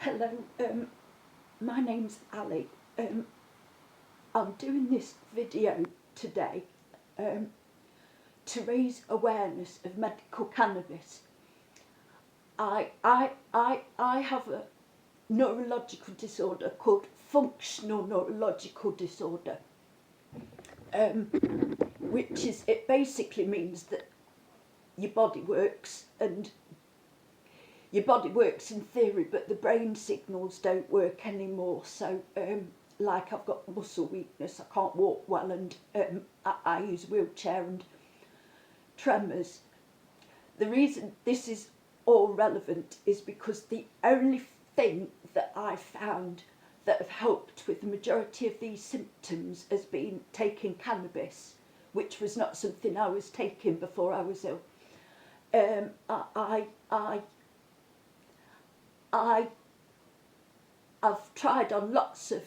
Hello, my name's Ali. I'm doing this video today to raise awareness of medical cannabis. I have a neurological disorder called functional neurological disorder, which is, it basically means that your body works in theory, but the brain signals don't work anymore. So, like I've got muscle weakness, I can't walk well, and I use a wheelchair and tremors. The reason this is all relevant is because the only thing that I found that have helped with the majority of these symptoms has been taking cannabis, which was not something I was taking before I was ill. I've tried on lots of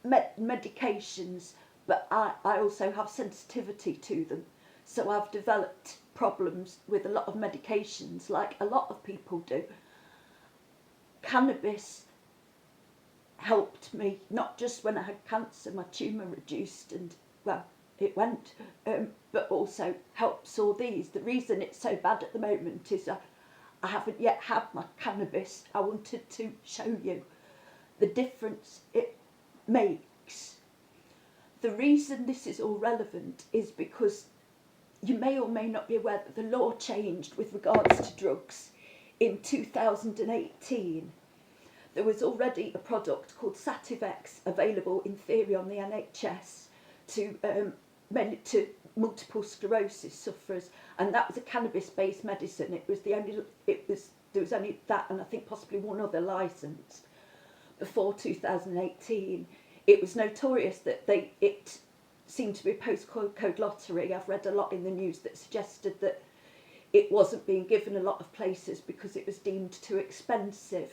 medications, but I also have sensitivity to them. So I've developed problems with a lot of medications, like a lot of people do. Cannabis helped me, not just when I had cancer, my tumour reduced and, well, it went, but also helps all these. The reason it's so bad at the moment is I haven't yet had my cannabis. I wanted to show you the difference it makes. The reason this is all relevant is because you may or may not be aware that the law changed with regards to drugs in 2018. There was already a product called Sativex available in theory on the NHS to multiple sclerosis sufferers, and that was a cannabis-based medicine. There was only that, and I think possibly one other licence before 2018. It was notorious that it seemed to be a postcode lottery. I've read a lot in the news that suggested that it wasn't being given a lot of places because it was deemed too expensive.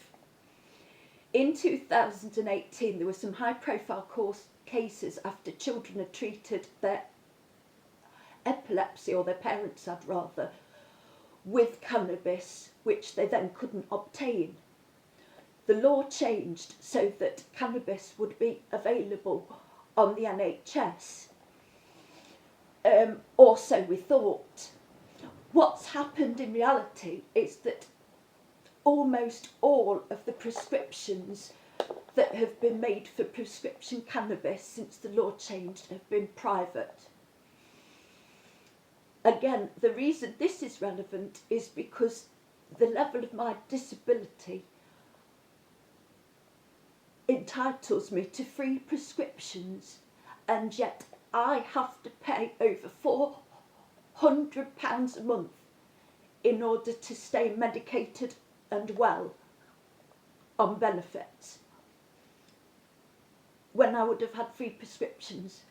In 2018, there were some high-profile cases after children had treated their epilepsy, or their parents had rather, with cannabis, which they then couldn't obtain. The law changed so that cannabis would be available on the NHS, or so we thought. What's happened in reality is that almost all of the prescriptions that have been made for prescription cannabis since the law changed have been private. Again, the reason this is relevant is because the level of my disability entitles me to free prescriptions, and yet I have to pay over £400 a month in order to stay medicated and well on benefits, when I would have had free prescriptions.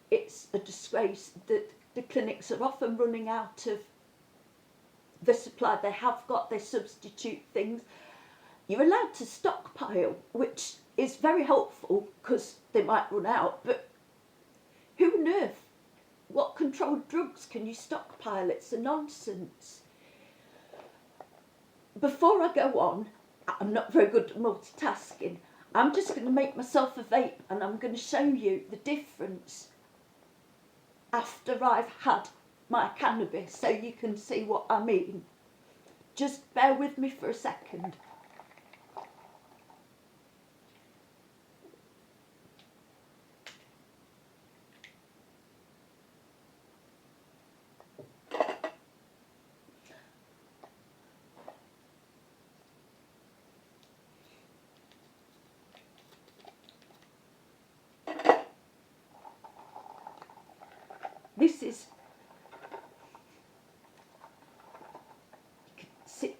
It's a disgrace that the clinics are often running out of the supply they have got. They substitute things. You're allowed to stockpile, which is very helpful because they might run out, but who on earth, what controlled drugs can you stockpile? It's a nonsense. Before I go on, I'm not very good at multitasking. I'm just going to make myself a vape, and I'm going to show you the difference after I've had my cannabis, so you can see what I mean. Just bear with me for a second. This is,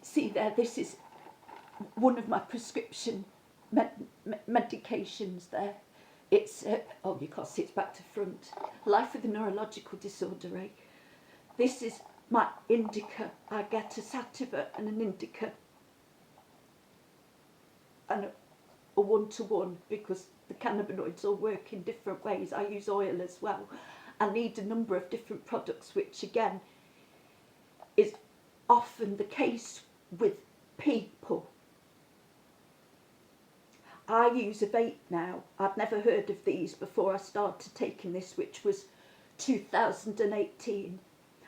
see there, this is one of my prescription medications there. It's, oh, you can't see, it's back to front. Life with a neurological disorder, eh? This is my indica. I get a sativa and an indica, and a one-to-one, because the cannabinoids all work in different ways. I use oil as well. I need a number of different products, which again is often the case with people I use a vape now. I'd never heard of these before I started taking this, which was 2018.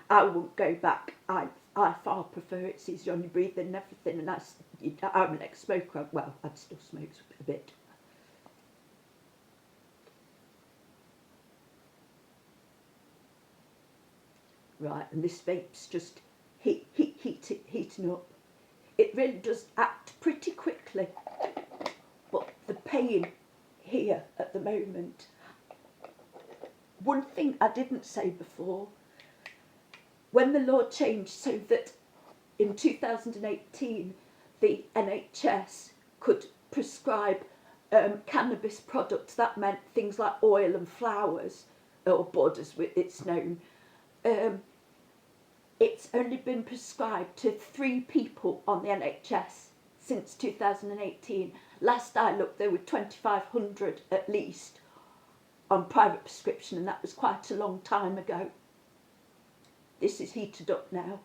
I won't go back. I far prefer it. It's easier on your breathing and everything. And I'm an ex-smoker. Well, I'd still smoke a bit. Right, and this vape's just heating up. It really does act pretty quickly, but the pain here at the moment. One thing I didn't say before, when the law changed so that in 2018 the NHS could prescribe cannabis products, that meant things like oil and flowers, or bud as it's known. It's only been prescribed to 3 people on the NHS since 2018. Last I looked, there were 2,500 at least on private prescription, and that was quite a long time ago. This is heated up now.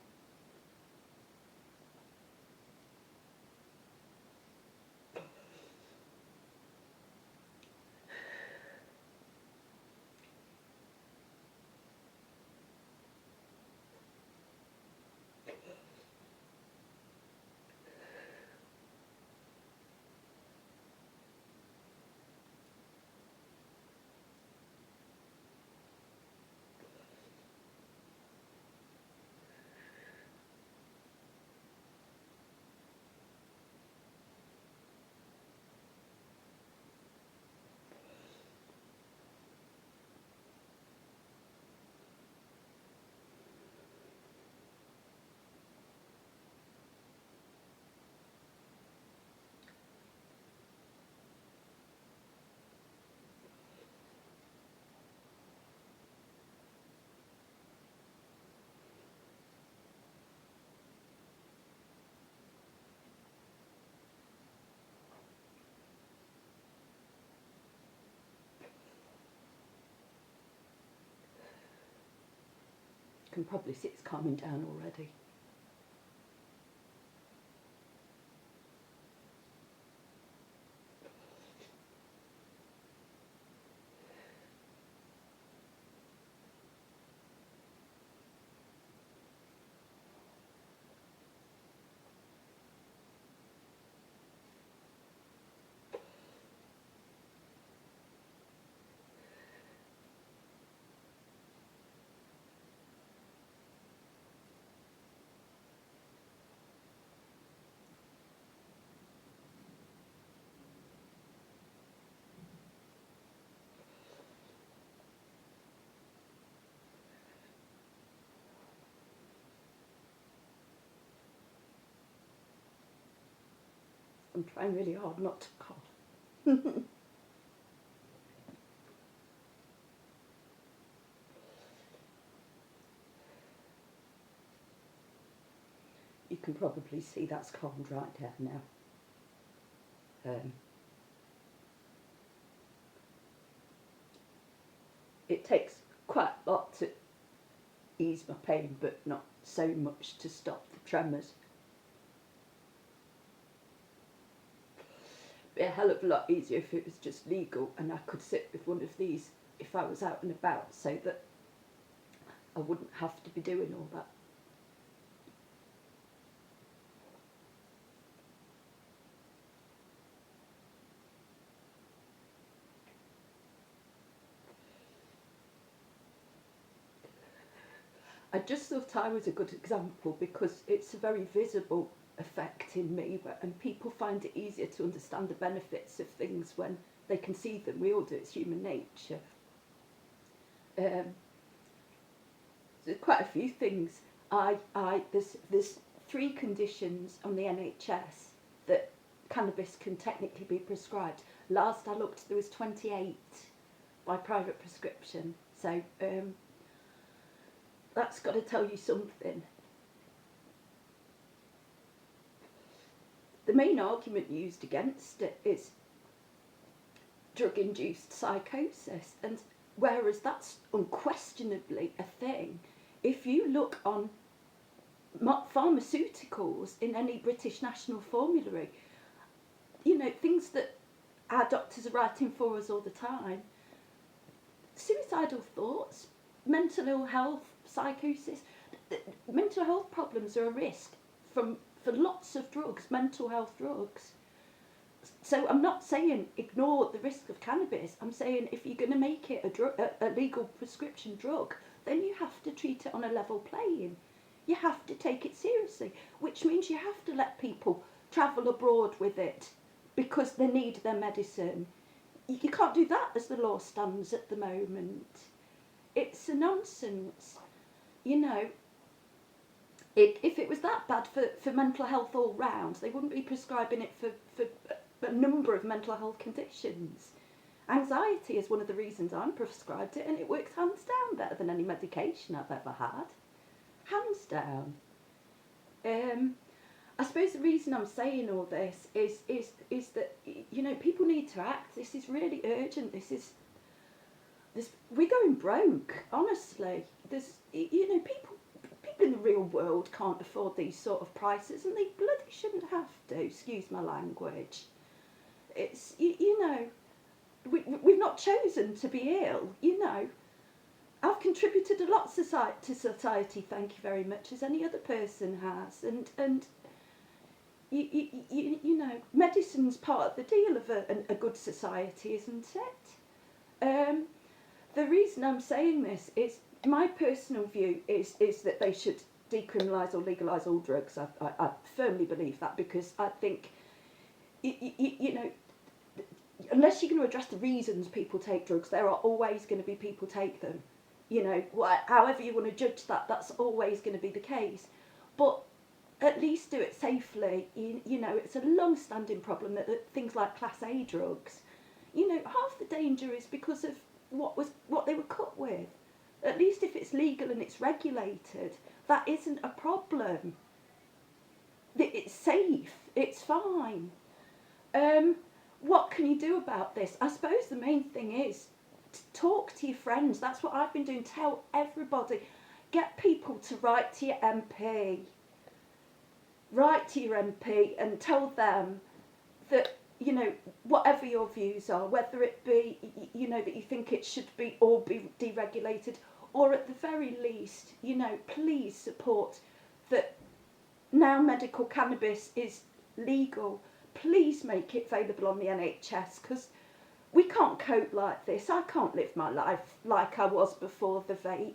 You can probably see it's calming down already. I'm trying really hard not to cough. You can probably see that's calmed right down now. It takes quite a lot to ease my pain, but not so much to stop the tremors. It'd be a hell of a lot easier if it was just legal and I could sit with one of these if I was out and about, so that I wouldn't have to be doing all that. I just thought I was a good example because it's a very visible effect in me, and people find it easier to understand the benefits of things when they can see them. We all do, it's human nature. There's quite a few things. There's 3 conditions on the NHS that cannabis can technically be prescribed. Last I looked, there was 28 by private prescription. So that's got to tell you something. The main argument used against it is drug-induced psychosis, and whereas that's unquestionably a thing, if you look on pharmaceuticals in any British national formulary, you know, things that our doctors are writing for us all the time. Suicidal thoughts, mental ill health, psychosis. Mental health problems are a risk for lots of drugs, mental health drugs. So I'm not saying ignore the risk of cannabis. I'm saying if you're going to make it a legal prescription drug, then you have to treat it on a level playing. You have to take it seriously, which means you have to let people travel abroad with it because they need their medicine. You can't do that as the law stands at the moment. It's a nonsense. You know, if it was that bad for mental health all round, they wouldn't be prescribing it for a number of mental health conditions. Anxiety is one of the reasons I'm prescribed it, and it works hands down better than any medication I've ever had. Hands down. I suppose the reason I'm saying all this is that, you know, people need to act. This is really urgent. We're going broke, honestly. There's, you know, people in the real world can't afford these sort of prices, and they bloody shouldn't have to, excuse my language. It's, you know, we've not chosen to be ill, you know. I've contributed a lot to society, thank you very much, as any other person has, and you know, medicine's part of the deal of a good society, isn't it? The reason I'm saying this is my personal view is that they should decriminalise or legalise all drugs. I firmly believe that, because I think, you know, unless you're going to address the reasons people take drugs, there are always going to be people take them. You know, however you want to judge that, that's always going to be the case. But at least do it safely. You know, it's a long-standing problem that things like Class A drugs, you know, half the danger is because of what they were cut with. At least if it's legal and it's regulated, that isn't a problem. It's safe, it's fine. What can you do about this? I suppose the main thing is to talk to your friends. That's what I've been doing. Tell everybody. Get people to write to your MP. Write to your MP and tell them that, you know, whatever your views are, whether it be, you know, that you think it should be all be deregulated, or at the very least, you know, please support that now medical cannabis is legal. Please make it available on the NHS, because we can't cope like this. I can't live my life like I was before the vape.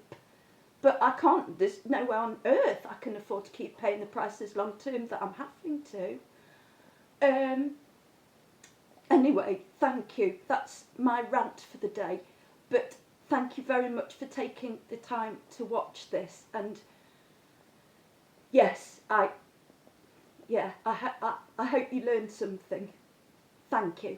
But I can't, there's nowhere on earth I can afford to keep paying the prices long term that I'm having to. Anyway, thank you. That's my rant for the day. But thank you very much for taking the time to watch this. And yes, I hope you learned something. Thank you.